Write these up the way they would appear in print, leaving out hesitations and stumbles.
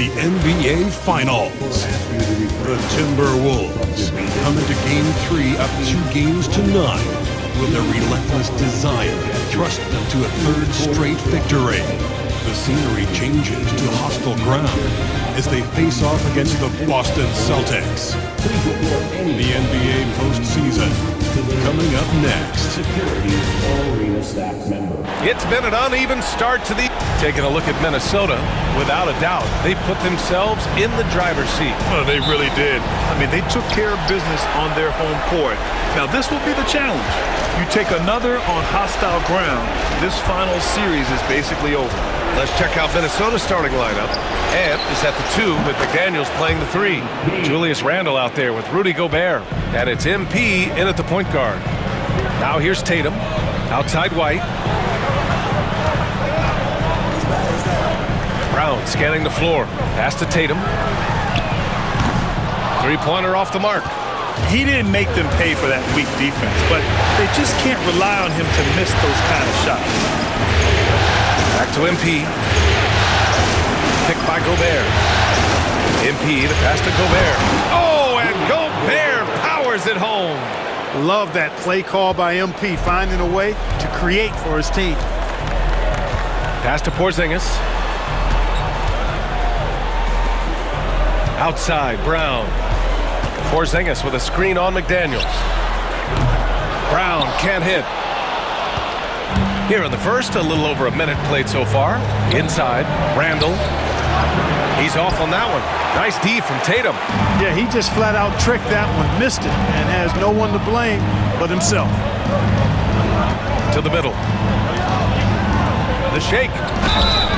the NBA Finals. The Timberwolves come into Game 3 up 2 games to 9 with a relentless desire to thrust them to a third straight victory. The scenery changes to hostile ground as they face off against the Boston Celtics. The NBA postseason coming up next. It's been an uneven start to the... Taking a look at Minnesota, without a doubt, they put themselves in the driver's seat. Well, they really did. I mean, they took care of business on their home court. Now, this will be the challenge. You take another on hostile ground, this final series is basically over. Let's check out Minnesota's starting lineup. Ant is at the 2 with McDaniels playing the 3. Julius Randle out there with Rudy Gobert. And it's MP in at the point guard. Now here's Tatum. Outside White. Brown scanning the floor. Pass to Tatum. Three-pointer off the mark. He didn't make them pay for that weak defense, but they just can't rely on him to miss those kind of shots. Back to MP. Picked by Gobert. MP, the pass to Gobert. Oh, and Gobert powers it home. Love that play call by MP, finding a way to create for his team. Pass to Porzingis. Outside, Brown. Porzingis with a screen on McDaniels. Brown can't hit. Here in the first, a little over a minute played so far. Inside, Randle. He's off on that one. Nice D from Tatum. Yeah, he just flat out tricked that one, missed it, and has no one to blame but himself. To the middle. The shake.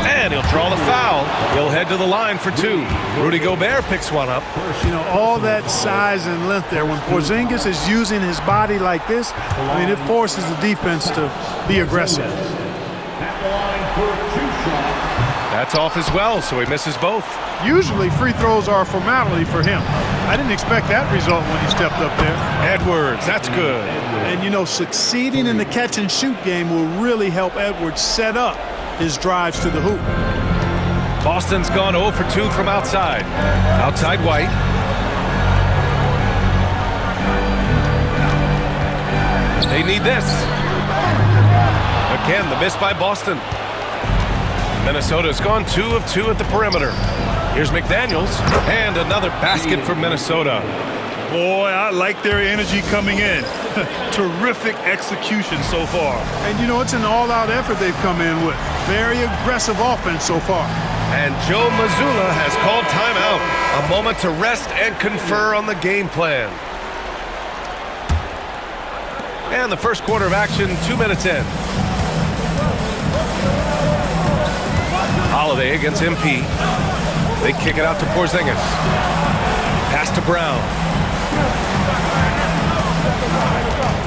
And he'll draw the foul. He'll head to the line for 2. Rudy Gobert picks one up. You know, all that size and length there. When Porzingis is using his body like this, I mean, it forces the defense to be aggressive. That's off as well, so he misses both. Usually free throws are a formality for him. I didn't expect that result when he stepped up there. Edwards, that's good. And, you know, succeeding in the catch-and-shoot game will really help Edwards set up his drives to the hoop. Boston's gone 0 for 2 from outside. Outside White. They need this. Again, the miss by Boston. Minnesota's gone 2 of 2 at the perimeter. Here's McDaniels, and another basket for Minnesota. Boy, I like their energy coming in. Terrific execution so far. And, you know, it's an all-out effort they've come in with. Very aggressive offense so far. And Joe Mazzulla has called timeout. A moment to rest and confer on the game plan. And the first quarter of action, 2 minutes in. Holiday against MP. They kick it out to Porzingis. Pass to Brown.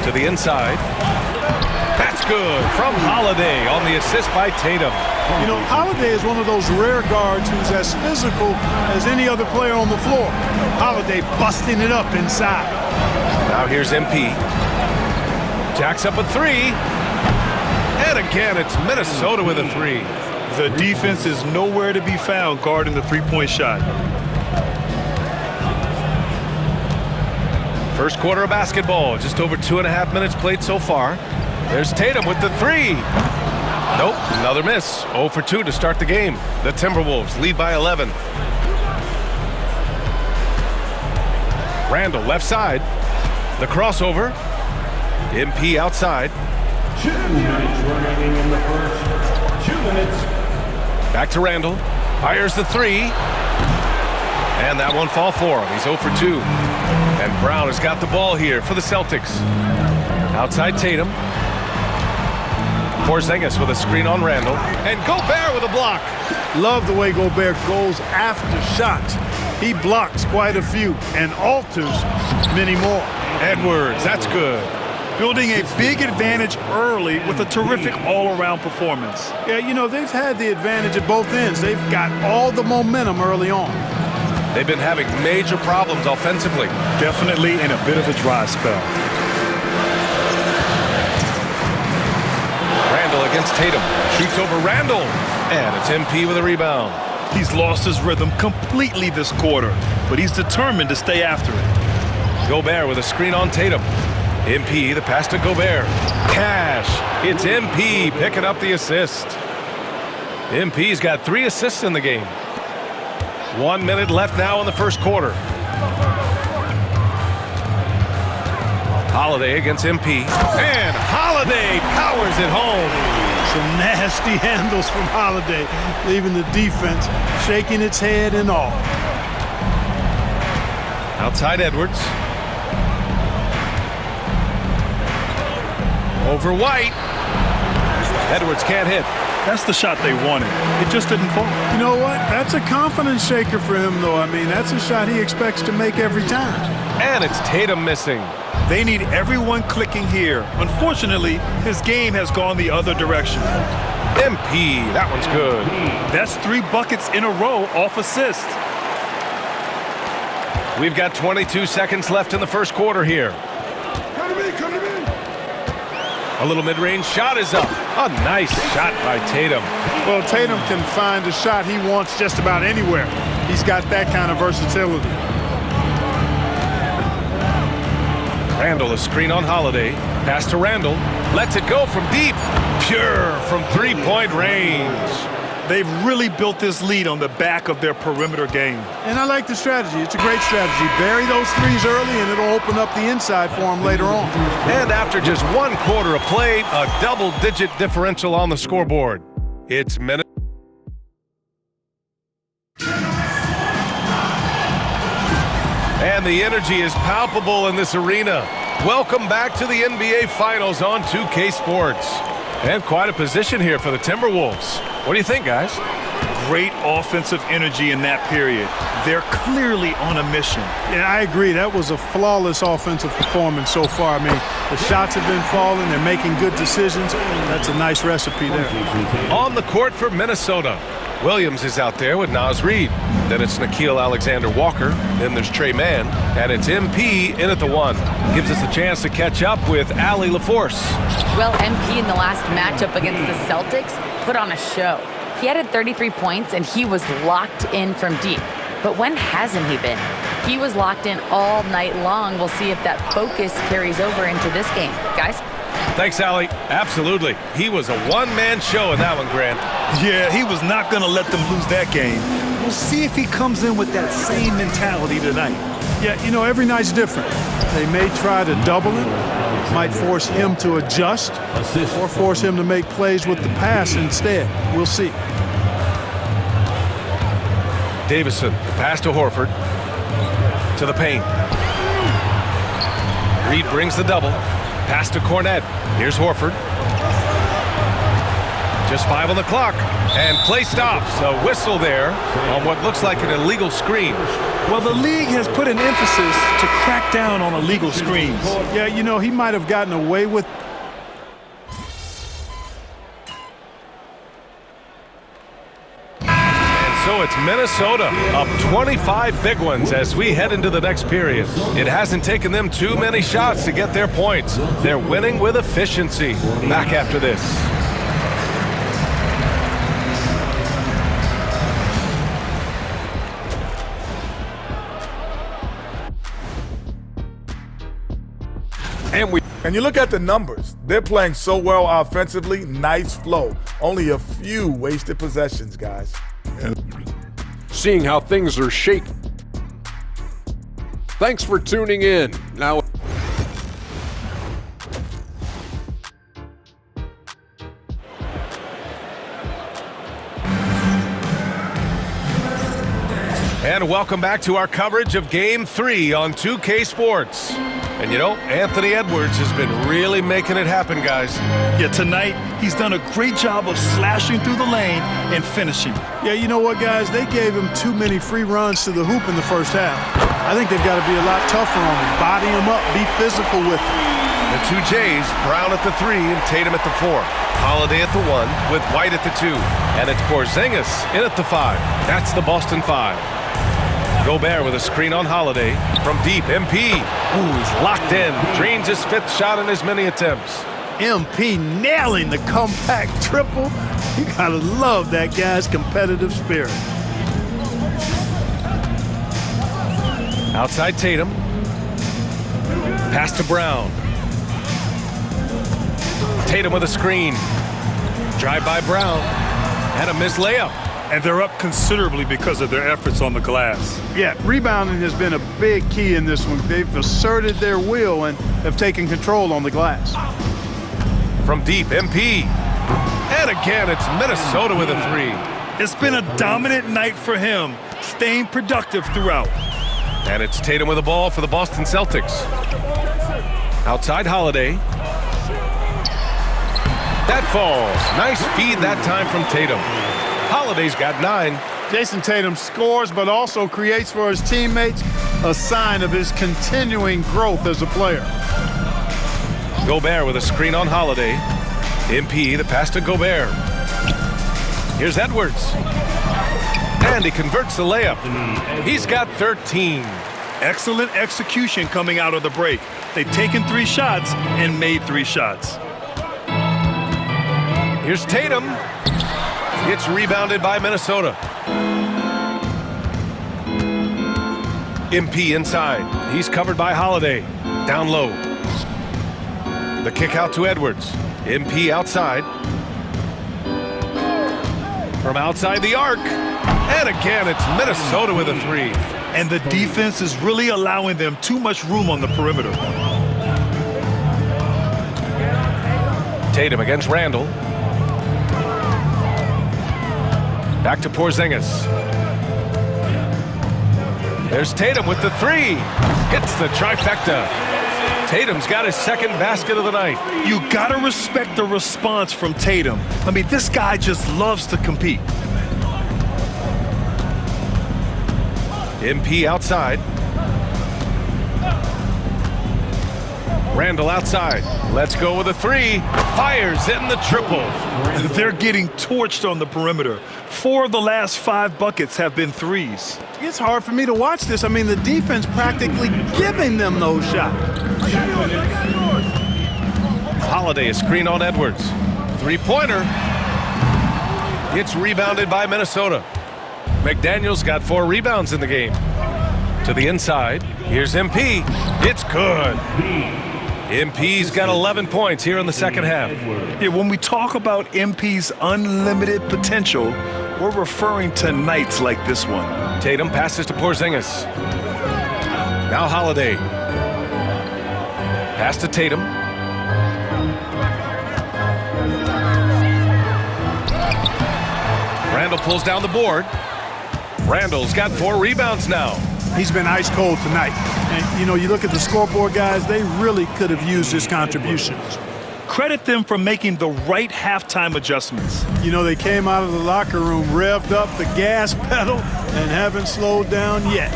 To the inside. That's good from Holiday on the assist by Tatum. You know, Holiday is one of those rare guards who's as physical as any other player on the floor. Holiday busting it up inside. Now here's MP. Jacks up a 3. And again, it's Minnesota with a 3. The defense is nowhere to be found guarding the three-point shot. First quarter of basketball, just over 2.5 minutes played so far. There's Tatum with the 3. Nope, another miss. 0 for 2 to start the game. The Timberwolves lead by 11. Randle left side. The crossover. MP outside. 2 minutes remaining in the first. 2 minutes. Back to Randle. Fires the 3. And that one fall for him. He's 0 for 2. And Brown has got the ball here for the Celtics. Outside Tatum. Porzingis with a screen on Randle. And Gobert with a block. Love the way Gobert goes after shots. He blocks quite a few and alters many more. Edwards, that's good. Building a big advantage early with a terrific all-around performance. Yeah, you know, they've had the advantage at both ends. They've got all the momentum early on. They've been having major problems offensively. Definitely in a bit of a dry spell. Randle against Tatum. Shoots over Randle. And it's MP with a rebound. He's lost his rhythm completely this quarter, but he's determined to stay after it. Gobert with a screen on Tatum. MP, the pass to Gobert. Cash. It's MP picking up the assist. MP's got 3 assists in the game. 1 minute left now in the first quarter. Holiday against MP. And Holiday powers it home. Some nasty handles from Holiday, leaving the defense shaking its head and all. Outside Edwards. Over White. Edwards can't hit. That's the shot they wanted. It just didn't fall. You know what? That's a confidence shaker for him, though. I mean, that's a shot he expects to make every time. And it's Tatum missing. They need everyone clicking here. Unfortunately, his game has gone the other direction. MP, that one's good. That's 3 buckets in a row off assist. We've got 22 seconds left in the first quarter here. Come to me, come to me. A little mid-range shot is up. A nice shot by Tatum. Well, Tatum can find a shot he wants just about anywhere. He's got that kind of versatility. Randall, a screen on Holiday. Pass to Randall. Lets it go from deep. Pure from 3-point range. They've really built this lead on the back of their perimeter game. And I like the strategy. It's a great strategy. Bury those threes early, and it'll open up the inside for them later on. And after just 1 quarter of play, a double-digit differential on the scoreboard. It's Minnesota. And the energy is palpable in this arena. Welcome back to the NBA Finals on 2K Sports. And quite a position here for the Timberwolves. What do you think, guys? Great offensive energy in that period. They're clearly on a mission. Yeah, I agree. That was a flawless offensive performance so far. I mean, the shots have been falling. They're making good decisions. That's a nice recipe there. On the court for Minnesota, Williams is out there with Naz Reid. Then it's Nickeil Alexander-Walker. Then there's Trey Mann. And it's MP in at the 1. Gives us a chance to catch up with Allie LaForce. Well, MP in the last matchup against the Celtics put on a show. He had 33 points, and he was locked in from deep. But when hasn't he been? He was locked in all night long. We'll see if that focus carries over into this game. Guys? Thanks, Allie. Absolutely. He was a one-man show in that one, Grant. Yeah, he was not going to let them lose that game. We'll see if he comes in with that same mentality tonight. Yeah, you know, every night's different. They may try to double him, might force him to adjust, or force him to make plays with the pass instead. We'll see. Davison, pass to Horford. To the paint. Reed brings the double. Pass to Cornette. Here's Horford. Just 5 on the clock. And play stops. A whistle there on what looks like an illegal screen. Well, the league has put an emphasis to crack down on illegal screens. Yeah, you know, he might have gotten away with. So it's Minnesota up 25 big ones as we head into the next period. It hasn't taken them too many shots to get their points. They're winning with efficiency. Back after this. And you look at the numbers. They're playing so well offensively. Nice flow. Only a few wasted possessions, guys. Seeing how things are shaking. Thanks for tuning in. Now. And welcome back to our coverage of Game 3 on 2K Sports. And you know, Anthony Edwards has been really making it happen, guys. Yeah, tonight he's done a great job of slashing through the lane and finishing. Yeah, you know what, guys? They gave him too many free runs to the hoop in the first half. I think they've got to be a lot tougher on him. Body him up, be physical with him. The two Jays, Brown at the 3 and Tatum at the 4. Holiday at the 1 with White at the 2. And it's Porzingis in at the 5. That's the Boston 5. Gobert with a screen on Holiday from deep. MP, he's locked in. Drains his 5th shot in as many attempts. MP nailing the comeback triple. You gotta love that guy's competitive spirit. Outside Tatum. Pass to Brown. Tatum with a screen. Drive by Brown. And a missed layup. And they're up considerably because of their efforts on the glass. Yeah, rebounding has been a big key in this one. They've asserted their will and have taken control on the glass. From deep, MP. And again, it's Minnesota with a three. It's been a dominant night for him, staying productive throughout. And it's Tatum with the ball for the Boston Celtics. Outside Holiday. That falls. Nice feed that time from Tatum. Holiday's got 9. Jason Tatum scores, but also creates for his teammates, a sign of his continuing growth as a player. Gobert with a screen on Holiday. MP, the pass to Gobert. Here's Edwards. And he converts the layup. He's got 13. Excellent execution coming out of the break. They've taken 3 shots and made 3 shots. Here's Tatum. It's rebounded by Minnesota. MP inside. He's covered by Holiday. Down low. The kick out to Edwards. MP outside. From outside the arc. And again, it's Minnesota with a three. And the defense is really allowing them too much room on the perimeter. Tatum against Randall. Back to Porzingis. There's Tatum with the three. Hits the trifecta. Tatum's got his second basket of the night. You gotta respect the response from Tatum. I mean, this guy just loves to compete. MP outside. Randall outside. Let's go with a three. Fires in the triple. They're getting torched on the perimeter. 4 of the last 5 buckets have been threes. It's hard for me to watch this. I mean, the defense practically giving them those shots. Holiday, a screen on Edwards. Three-pointer. It's rebounded by Minnesota. McDaniel's got 4 rebounds in the game. To the inside. Here's MP. It's good. MP's got 11 points here in the second half. Yeah, when we talk about MP's unlimited potential, we're referring to nights like this one. Tatum passes to Porzingis. Now Holiday. Pass to Tatum. Randall pulls down the board. Randall's got 4 rebounds now. He's been ice cold tonight. And, you know, you look at the scoreboard, guys, they really could have used his contributions. Credit them for making the right halftime adjustments. You know, they came out of the locker room, revved up the gas pedal, and haven't slowed down yet.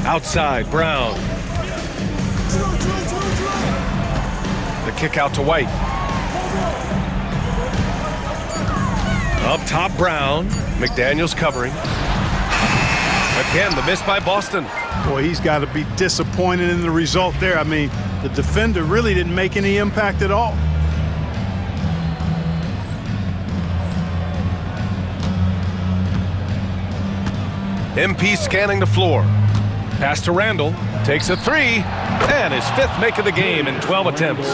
Outside, Brown. The kick out to White. Up top, Brown. McDaniel's covering. Again, the miss by Boston. Boy, he's got to be disappointed in the result there. I mean, the defender really didn't make any impact at all. MP scanning the floor. Pass to Randall. Takes a three. And his 5th make of the game in 12 attempts.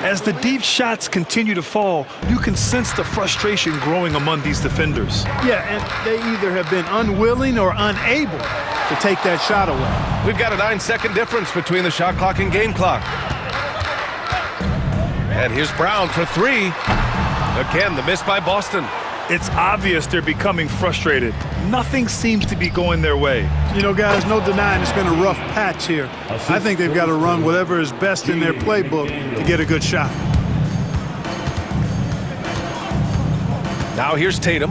As the deep shots continue to fall, you can sense the frustration growing among these defenders. Yeah, and they either have been unwilling or unable to take that shot away. We've got a 9-second difference between the shot clock and game clock. And here's Brown for 3. Again, the miss by Boston. It's obvious they're becoming frustrated. Nothing seems to be going their way. You know, guys, no denying it's been a rough patch here. I think they've got to run whatever is best in their playbook to get a good shot. Now here's Tatum.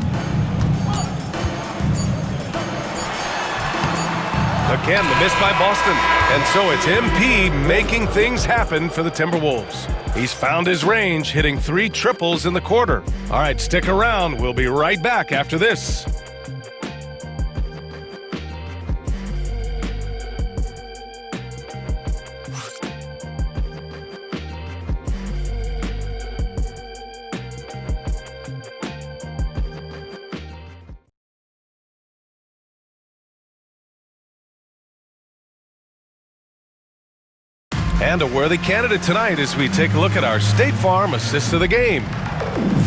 Again, the miss by Boston. And so it's MP making things happen for the Timberwolves. He's found his range, hitting 3 triples in the quarter. All right, stick around. We'll be right back after this. And a worthy candidate tonight as we take a look at our State Farm assist of the game.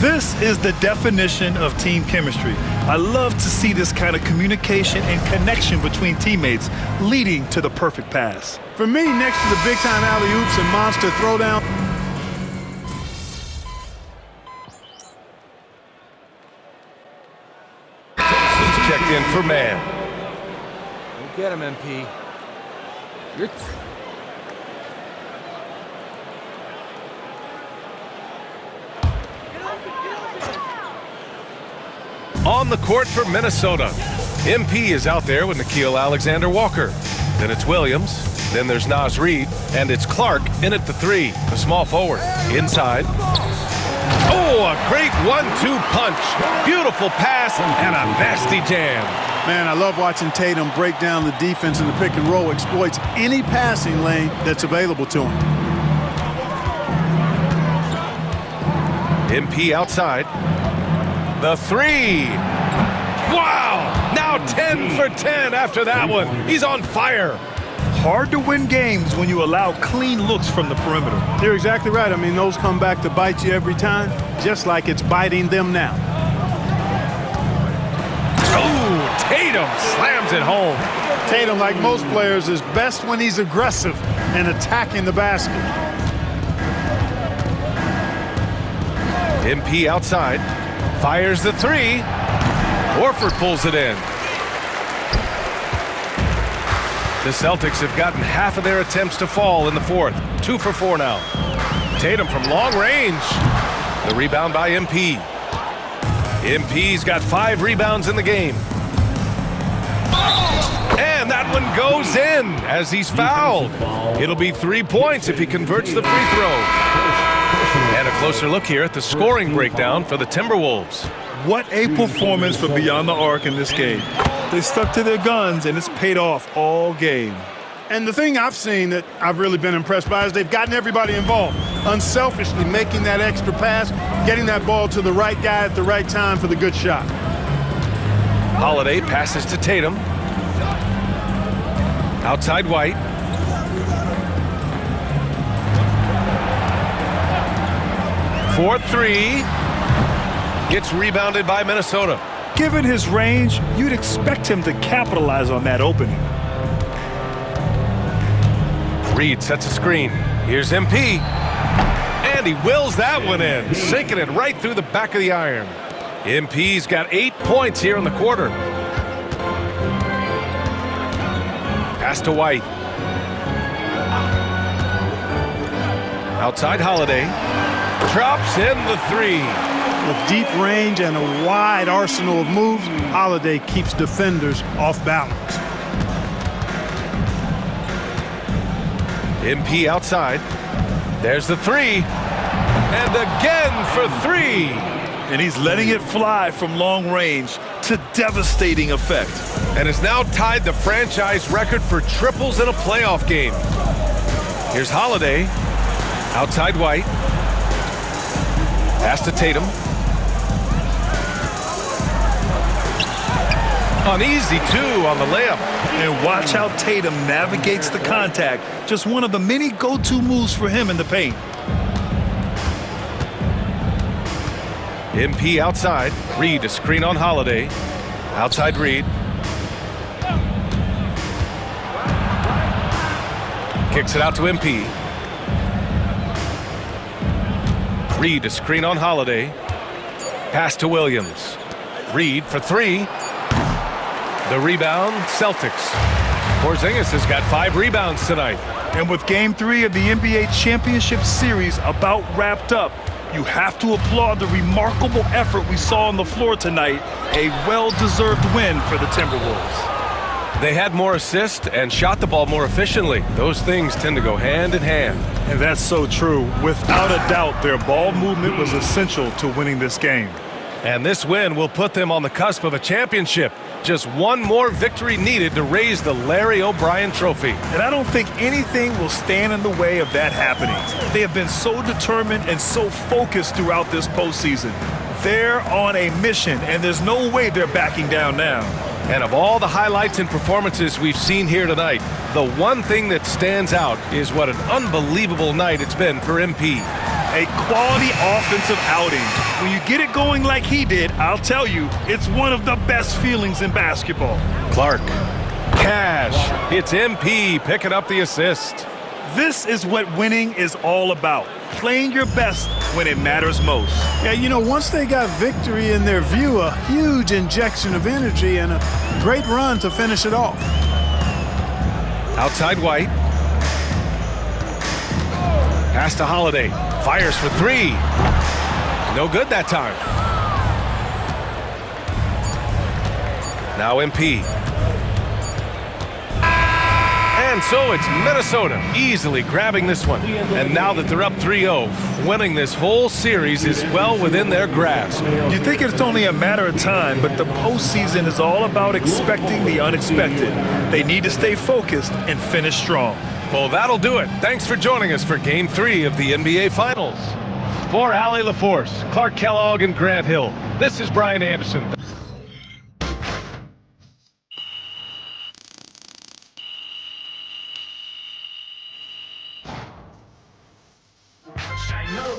This is the definition of team chemistry. I love to see this kind of communication and connection between teammates leading to the perfect pass. For me, next to the big-time alley-oops and monster throwdown, Checked in for man. Go get him, MP. You're On the court for Minnesota. MP is out there with Nickeil Alexander-Walker. Then it's Williams. Then there's Naz Reid. And it's Clark in at the 3, the small forward. Inside. Oh, a great 1-2 punch. Beautiful pass and a nasty jam. man, I love watching Tatum break down the defense in the pick and roll, exploits any passing lane that's available to him. MP outside. The 3. Wow! Now 10 for 10 after that one. He's on fire. Hard to win games when you allow clean looks from the perimeter. You're exactly right. I mean, those come back to bite you every time, just like it's biting them now. Oh, Tatum slams it home. Tatum, like most players, is best when he's aggressive and attacking the basket. MP outside. Fires the 3. Horford pulls it in. The Celtics have gotten half of their attempts to fall in the fourth. 2 for 4 now. Tatum from long range. The rebound by MP. MP's got 5 rebounds in the game. And that one goes in as he's fouled. It'll be 3 points if he converts the free throw. And a closer look here at the scoring breakdown for the Timberwolves. What a performance for Beyond the Arc in this game. They stuck to their guns, and it's paid off all game. And the thing I've seen that I've really been impressed by is they've gotten everybody involved, unselfishly making that extra pass, getting that ball to the right guy at the right time for the good shot. Holiday passes to Tatum. Outside White. For 3. Gets rebounded by Minnesota. Given his range, you'd expect him to capitalize on that opening. Reid sets a screen. Here's MP. And he wills that one in, sinking it right through the back of the iron. MP's got 8 points here in the quarter. Pass to White. Outside Holiday. Drops in the 3. With deep range and a wide arsenal of moves, Holiday keeps defenders off balance. MP outside. There's the 3. And again for 3. And he's letting it fly from long range to devastating effect. And has now tied the franchise record for triples in a playoff game. Here's Holiday. Outside White. Pass to Tatum. An easy 2 on the layup. And watch how Tatum navigates the contact. Just one of the many go-to moves for him in the paint. MP outside. Reid a screen on Holiday. Outside Reid. Kicks it out to MP. Reid a screen on Holiday. Pass to Williams. Reid for 3. The rebound, Celtics. Porzingis has got 5 rebounds tonight. And with Game 3 of the NBA Championship Series about wrapped up, you have to applaud the remarkable effort we saw on the floor tonight. A well-deserved win for the Timberwolves. They had more assists and shot the ball more efficiently. Those things tend to go hand in hand. And that's so true. Without a doubt, their ball movement was essential to winning this game. And this win will put them on the cusp of a championship. Just one more victory needed to raise the Larry O'Brien Trophy. And I don't think anything will stand in the way of that happening. They have been so determined and so focused throughout this postseason. They're on a mission, and there's no way they're backing down now. And of all the highlights and performances we've seen here tonight, the one thing that stands out is what an unbelievable night it's been for MP. A quality offensive outing. When you get it going like he did, I'll tell you, it's one of the best feelings in basketball. Clark, Cash, it's MP picking up the assist. This is what winning is all about. Playing your best when it matters most. Yeah, you know, once they got victory in their view, a huge injection of energy and a great run to finish it off. Outside White. Pass to Holiday. Fires for three. No good that time. Now MP. And so it's Minnesota easily grabbing this one. And now that they're up 3-0, winning this whole series is well within their grasp. You think it's only a matter of time, but the postseason is all about expecting the unexpected. They need to stay focused and finish strong. Well, that'll do it. Thanks for joining us for Game 3 of the NBA Finals. For Allie LaForce, Clark Kellogg, and Grant Hill, this is Brian Anderson. I know.